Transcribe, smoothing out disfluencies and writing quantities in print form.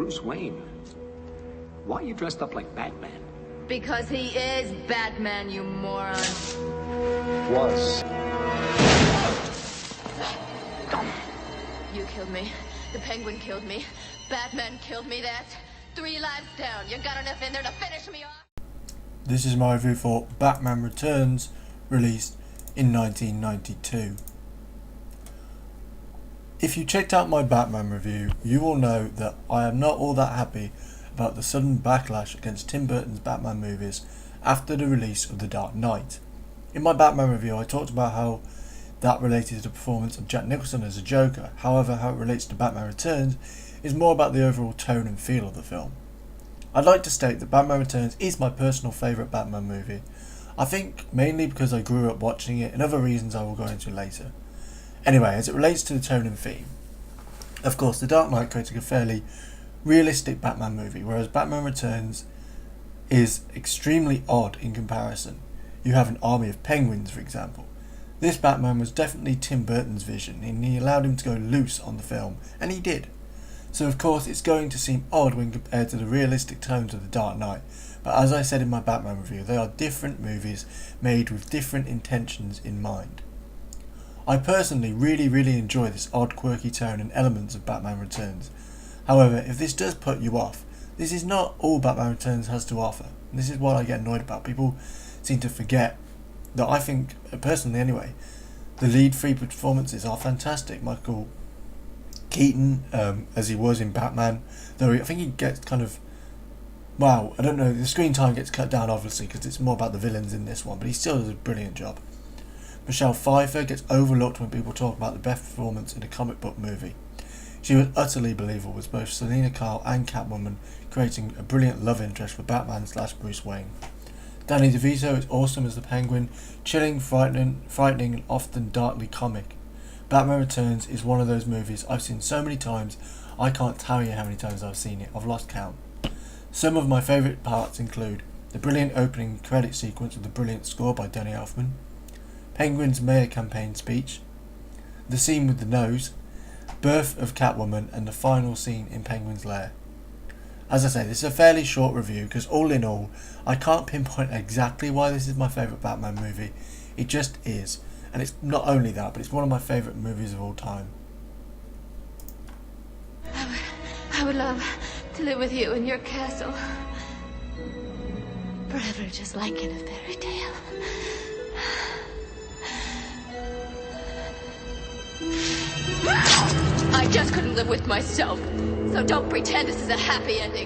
Bruce Wayne. Why are you dressed up like Batman? Because he is Batman, you moron. Was. You killed me. The Penguin killed me. Batman killed me. That's 3 lives down. You got enough in there to finish me off? This is my review for Batman Returns, released in 1992. If you checked out my Batman review, you will know that I am not all that happy about the sudden backlash against Tim Burton's Batman movies after the release of The Dark Knight. In my Batman review, I talked about how that related to the performance of Jack Nicholson as a Joker. However, how it relates to Batman Returns is more about the overall tone and feel of the film. I'd like to state that Batman Returns is my personal favourite Batman movie. I think mainly because I grew up watching it and other reasons I will go into later. Anyway, as it relates to the tone and theme, of course, The Dark Knight created a fairly realistic Batman movie, whereas Batman Returns is extremely odd in comparison. You have an army of penguins, for example. This Batman was definitely Tim Burton's vision, and he allowed him to go loose on the film, and he did. So of course it's going to seem odd when compared to the realistic tones of The Dark Knight, but as I said in my Batman review, they are different movies made with different intentions in mind. I personally really enjoy this odd, quirky tone and elements of Batman Returns. However, if this does put you off, this is not all Batman Returns has to offer. And this is what I get annoyed about. People seem to forget that I think, personally anyway, the lead 3 performances are fantastic. Michael Keaton, as he was in Batman, though I think he gets kind of, wow, I don't know, the screen time gets cut down obviously because it's more about the villains in this one, but he still does a brilliant job. Michelle Pfeiffer gets overlooked when people talk about the best performance in a comic book movie. She was utterly believable as both Selina Kyle and Catwoman, creating a brilliant love interest for Batman/Bruce Wayne. Danny DeVito is awesome as the Penguin, chilling, frightening and often darkly comic. Batman Returns is one of those movies I've seen so many times I can't tell you how many times I've seen it. I've lost count. Some of my favourite parts include the brilliant opening credit sequence with the brilliant score by Danny Elfman, Penguin's mayor campaign speech, the scene with the nose, birth of Catwoman, and the final scene in Penguin's lair. As I say, this is a fairly short review because all in all, I can't pinpoint exactly why this is my favourite Batman movie. It just is. And it's not only that, but it's one of my favourite movies of all time. I would love to live with you in your castle. Forever, just like in a fairy tale. I just couldn't live with myself, so don't pretend this is a happy ending.